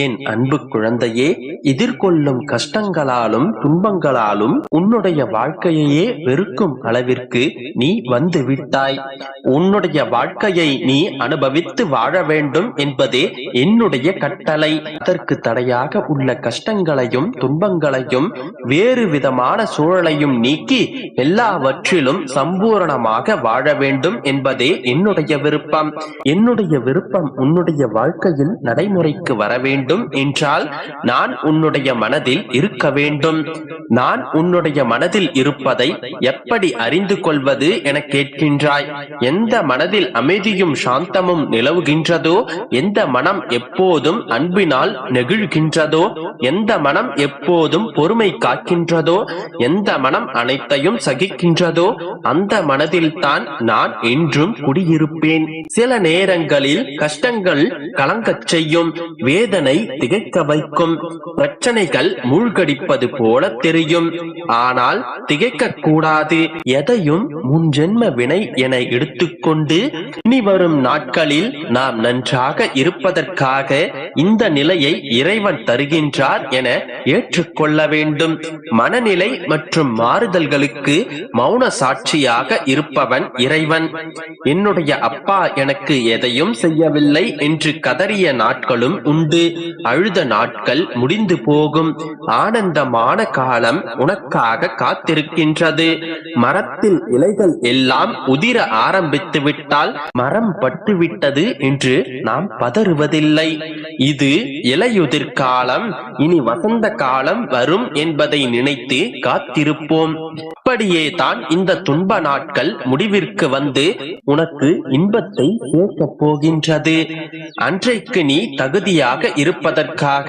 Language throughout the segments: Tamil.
என் அன்பு குழந்தையே, எதிர்கொள்ளும் கஷ்டங்களாலும் துன்பங்களாலும் உன்னுடைய வாழ்க்கையையே வெறுக்கும் அளவிற்கு நீ வந்து விட்டாய். உன்னுடைய வாழ்க்கையை நீ அனுபவித்து வாழ வேண்டும் என்பதே என்னுடைய கட்டளை. அதற்கு தடையாக உள்ள கஷ்டங்களையும் துன்பங்களையும் வேறு விதமான சூழலையும் நீக்கி எல்லாவற்றிலும் சம்பூரணமாக வாழ வேண்டும் என்பதே என்னுடைய விருப்பம். என்னுடைய விருப்பம் உன்னுடைய வாழ்க்கையில் நடைமுறைக்கு வர வேண்டும் என்றால் நான் உன்னுடைய மனதில் இருக்க வேண்டும். நான் உன்னுடைய மனதில் இருப்பதை எப்படி அறிந்து கொள்வது என கேட்கின்றாய். எந்த மனதில் அமைதியும் சாந்தமும் நிலவுகின்றதோ, எந்த மனம் எப்போதும் அன்பினால் நெகிழ்கின்றதோ, எந்த மனம் எப்போதும் பொறுமை காக்கின்றதோ, எந்த மனம் அனைத்தையும் சகிக்கின்றதோ, அந்த மனதில் தான் நான் என்றும் குடியிருப்பேன். சில நேரங்களில் கஷ்டங்கள் கலங்கச் செய்யும், வேதனை திகைக்க வைக்கும், பிரச்சனைகள் மூழ்கடிப்பது போல தெரியும். ஆனால் திகைக்க கூடாது. எதையும் முன் ஜென்ம வினை என எடுத்துக்கொண்டு இனி வரும் நாட்களில் நாம் நன்றாக இருப்பதற்காக இந்த நிலையை இறைவன் தருகின்றார் என ஏற்றுக்கொள்ள வேண்டும். மனநிலை மற்றும் மாறுதல்களுக்கு மௌன சாட்சியாக இருப்பவன் இறைவன். என்னுடைய அப்பா எனக்கு எதையும் செய்யவில்லை என்று கதறிய நாட்களும் உண்டு. அழுத நாட்கள் முடிந்து போகும். ஆனந்தமான காலம் உனக்காக காத்திருக்கின்றது. மரத்தில் இலைகள் எல்லாம் உதிர ஆரம்பித்து விட்டால் மரம் பட்டுவிட்டது என்று நாம் பதறுவதில்லை. இது இலையுதிர் காலம், இனி வசந்த காலம் வரும் என்பதை நினைத்து காத்திருப்போம். அப்படியே தான் இந்த துன்ப நாட்கள் முடிவிற்கு வந்து உனக்கு இன்பத்தை சேர்க்கப் போகின்றது. அன்றைக்கு நீ தகுதியாக இருப்பதற்காக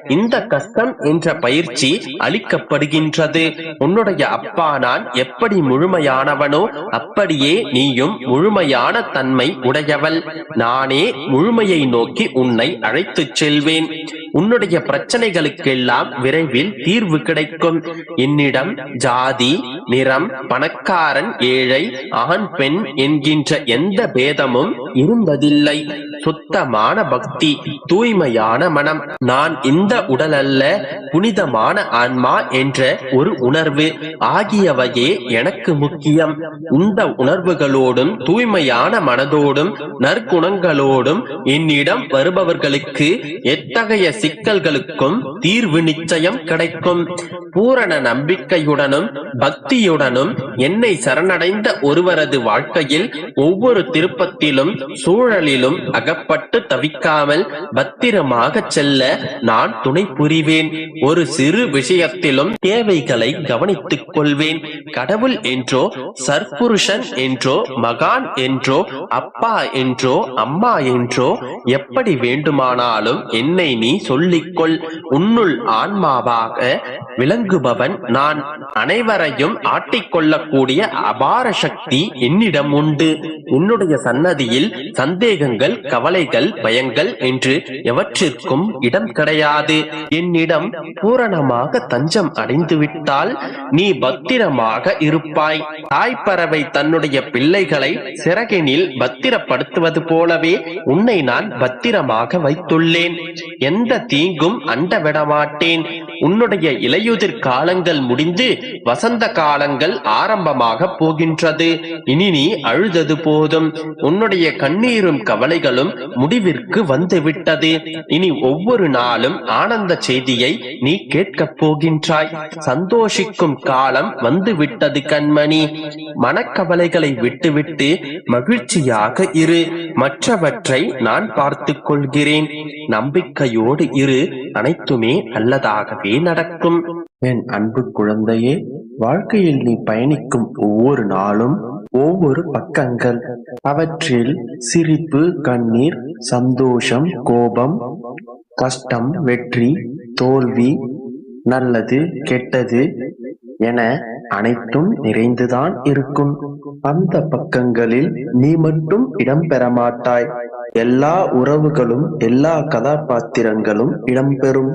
இந்த கஷ்டம் என்ற பயிற்சி அளிக்கப்படுகின்றது. உன்னுடைய அப்பா நான் எப்படி முழுமையானவனோ அப்படியே நீயும் முழுமையான தன்மை உடையவள். நானே முழுமையை நோக்கி உன்னை அழைத்துச் செல்வேன். உன்னுடைய பிரச்சனைகளுக்கெல்லாம் விரைவில் தீர்வு கிடைக்கும். என்னிடம் ஜாதி, நிறம், பணக்காரன், ஏழை, ஆண், பெண் என்கின்ற எந்த பேதமும் இருந்ததில்லை. சுத்தமான பக்தி, தூய்மையான மனம், நான் இந்த உடல் அல்ல, புனிதமான ஆன்மா என்ற ஒரு உணர்வு ஆகியவையே எனக்கு முக்கியம். இந்த உணர்வுகளோடும் தூய்மையான மனதோடும் நற்குணங்களோடும் என்னிடம் வருபவர்களுக்கு எத்தகைய சிக்கல்களுக்கும் தீர்வு நிச்சயம் கிடைக்கும். பூரண நம்பிக்கையுடனும் பக்தியுடனும் என்னை சரணடைந்த ஒருவரது வாழ்க்கையில் ஒவ்வொரு திருப்பத்திலும் சூழலிலும் அகப்பட்டு தவிக்காமல் பத்திரமாக செல்ல நான் துணை புரிவேன். ஒரு சிறு விஷயத்திலும் தேவைகளை கவனித்துக் கொள்வேன். கடவுள் என்றோ, சற்புருஷன் என்றோ, மகான் என்றோ, அப்பா என்றோ, அம்மா என்றோ எப்படி வேண்டுமானாலும் என்னை நீ சொல்லிக்கொள். உன்னுள் ஆன்மாவாக விளங்குபவன் நான். அனைவரையும் ஆட்டிக்கொள்ளக்கூடிய அபார சக்தி என்னிடம் உண்டு. என்னுடைய சன்னதியில் சந்தேகங்கள், கவலைகள், பயங்கள் என்று எவற்றிற்கும் இடம் கிடையாது. என்னிடம் பூரணமாக தஞ்சம் அடைந்துவிட்டால் நீ பத்திரமாக இருப்பாய். தாய்ப்பறவை தன்னுடைய பிள்ளைகளை சிறகினில் பத்திரப்படுத்துவது போலவே உன்னை நான் பத்திரமாக வைத்துள்ளேன். எந்த தீங்கும் அண்ட விடமாட்டேன். உன்னுடைய இலையுதிர் காலங்கள் முடிந்து வசந்த காலங்கள் ஆரம்பமாக போகின்றது. இனி நீ அழுதது போதும். உன்னுடைய கண்ணீரும் கவலைகளும் முடிவிற்கு வந்துவிட்டது. இனி ஒவ்வொரு நாளும் ஆனந்த செய்தியை நீ கேட்கப் போகின்றாய். சந்தோஷிக்கும் காலம் வந்துவிட்டது கண்மணி. மனக்கவலைகளை விட்டுவிட்டு மகிழ்ச்சியாக இரு. மற்றவற்றை நான் பார்த்துக் கொள்கிறேன். நம்பிக்கையோடு இரு. அனைத்துமே நல்லதாகவே நடக்கும். என் அன்பு குழந்தையே, வாழ்க்கையில் நீ பயணிக்கும் ஒவ்வொரு நாளும் ஒவ்வொரு பக்கங்கள். அவற்றில் சிரிப்பு, கண்ணீர், சந்தோஷம், கோபம், கஷ்டம், வெற்றி, தோல்வி, நல்லது, கெட்டது என அனைத்தும் நிறைந்துதான் இருக்கும். அந்த பக்கங்களில் நீ மட்டும் இடம்பெற மாட்டாய். எல்லா உறவுகளும், எல்லா கதாபாத்திரங்களும் இடம்பெறும்.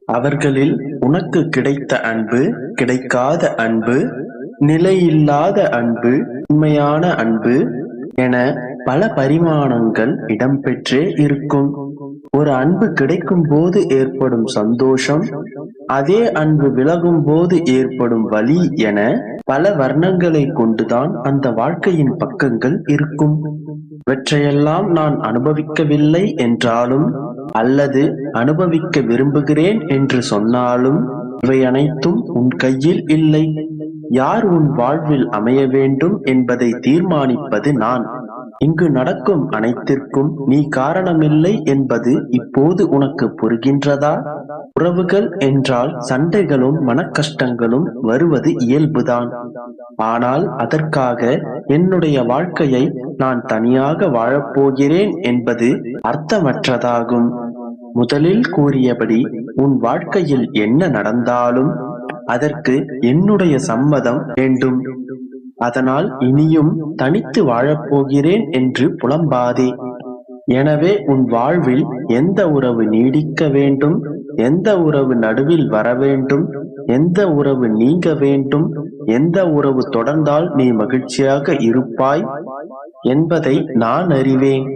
அவர்களில் உனக்கு கிடைத்த அன்பு, கிடைக்காத அன்பு, நிலையில்லாத அன்பு, உண்மையான அன்பு என பல பரிமாணங்கள் இடம்பெற்றே இருக்கும். ஒரு அன்பு கிடைக்கும் போது ஏற்படும் சந்தோஷம், அதே அன்பு விலகும் போது ஏற்படும் வலி என பல வர்ணங்களை கொண்டுதான் அந்த வாழ்க்கையின் பக்கங்கள் இருக்கும். இவற்றையெல்லாம் நான் அனுபவிக்கவில்லை என்றாலும் அல்லது அனுபவிக்க விரும்புகிறேன் என்று சொன்னாலும் இவை அனைத்தும் உன் கையில் இல்லை. யார் உன் வாழ்வில் அமைய வேண்டும் என்பதை தீர்மானிப்பது நான். இங்கு நடக்கும் அனைத்திற்கும் நீ காரணமில்லை என்பது இப்போது உனக்கு புரிகின்றதா? உறவுகள் என்றால் சண்டைகளும் மனக்கஷ்டங்களும் வருவது இயல்புதான். ஆனால் அதற்காக என்னுடைய வாழ்க்கையை நான் தனியாக வாழப்போகிறேன் என்பது அர்த்தமற்றதாகும். முதலில் கூறியபடி உன் வாழ்க்கையில் என்ன நடந்தாலும் அதற்கு என்னுடைய சம்மதம் வேண்டும். அதனால் இனியும் தனித்து வாழப்போகிறேன் என்று புலம்பாதே. எனவே உன் வாழ்வில் எந்த உறவு நீடிக்க வேண்டும், எந்த உறவு நடுவில் வர வேண்டும், எந்த உறவு நீங்க வேண்டும், எந்த உறவு தொடர்ந்தால் நீ மகிழ்ச்சியாக இருப்பாய் என்பதை நான் அறிவேன்.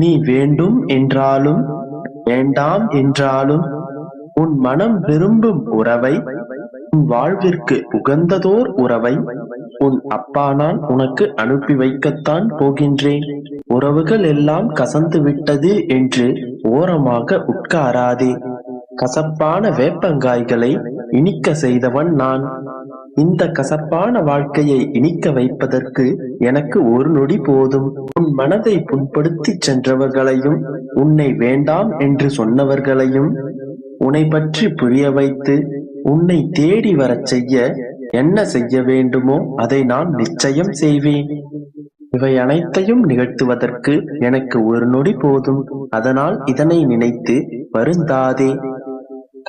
நீ வேண்டும் என்றாலும் வேண்டாம் என்றாலும் உன் மனம் விரும்பும் உறவை, உன் வாழ்விற்கு உகந்ததோர் உறவை உன் அப்பா நான் உனக்கு அனுப்பி வைக்கத்தான் போகின்றேன். உறவுகள் எல்லாம் கசந்து விட்டது என்று ஓரமாக உட்காராதே. கசப்பான வேப்பங்காய்களை இனிக்க செய்தவன் நான். இந்த கசப்பான வாழ்க்கையை இனிக்க வைப்பதற்கு எனக்கு ஒரு நொடி போதும். உன் மனதை புண்படுத்தி சென்றவர்களையும், உன்னை வேண்டாம் என்று சொன்னவர்களையும் உன்னை பற்றி புரிய வைத்து உன்னை தேடி வரச் செய்ய என்ன செய்ய வேண்டுமோ அதை நான் நிச்சயம் செய்வேன். இவை அனைத்தையும் நிகழ்த்துவதற்கு எனக்கு ஒரு நொடி போதும். அதனால் இதனை நினைத்து வருந்தாதே.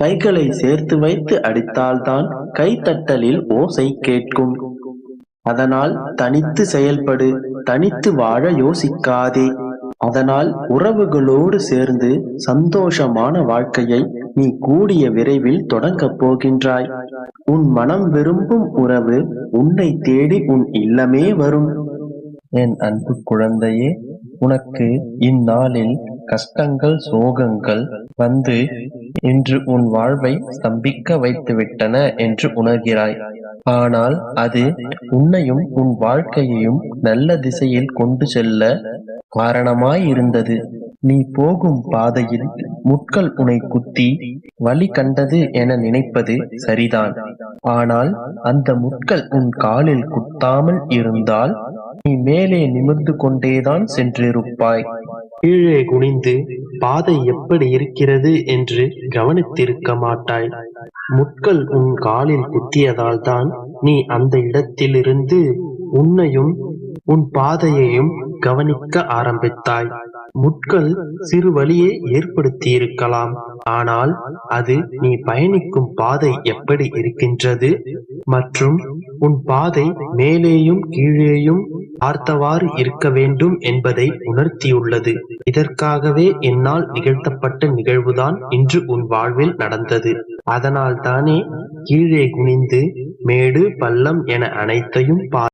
கைகளை சேர்த்து வைத்து அடித்தால்தான் கைத்தட்டலில் ஓசை கேட்கும். அதனால் தனித்து செயல்படு, தனித்து வாழ யோசிக்காதே. அதனால் உறவுகளோடு சேர்ந்து சந்தோஷமான வாழ்க்கையை நீ கூடிய விரைவில் தொடங்கப் போகின்றாய். உன் மனம் விரும்பும் உறவு உன்னை தேடி உன் இல்லமே வரும். என் அன்பு குழந்தையே, உனக்கு இந்நாளில் கஷ்டங்கள் சோகங்கள் வந்து இன்று உன் வாழ்வை ஸ்தம்பிக்க வைத்துவிட்டன என்று உணர்கிறாய். ஆனால் அது உன்னையும் உன் வாழ்க்கையையும் நல்ல திசையில் கொண்டு செல்ல காரணமாயிருந்தது. நீ போகும் பாதையில் முட்கள் உன்னை குத்தி வலி கண்டது என நினைப்பது சரிதான். ஆனால் அந்த முட்கள் உன் காலில் குத்தாமல் இருந்தால் நீ மேலே நிமிர்ந்து கொண்டேதான் சென்றிருப்பாய். கீழே குனிந்து பாதை எப்படி இருக்கிறது என்று கவனித்திருக்க மாட்டாய். முட்கள் உன் காலில் குத்தியதால் தான் நீ அந்த இடத்திலிருந்து உன்னையும் உன் பாதையையும் கவனிக்க ஆரம்பித்தாய். முட்கள் சிறு வலியை ஏற்படுத்தியிருக்கலாம். ஆனால் அது நீ பயணிக்கும் பாதை எப்படி இருக்கின்றது மற்றும் உன் பாதை மேலேயும் கீழேயும் பார்த்தவாறு இருக்க வேண்டும் என்பதை உணர்த்தியுள்ளது. இதற்காகவே என்னால் நிகழ்த்தப்பட்ட நிகழ்வுதான் இன்று உன் வாழ்வில் நடந்தது. அதனால் தானே கீழே குனிந்து மேடு பள்ளம் என அனைத்தையும்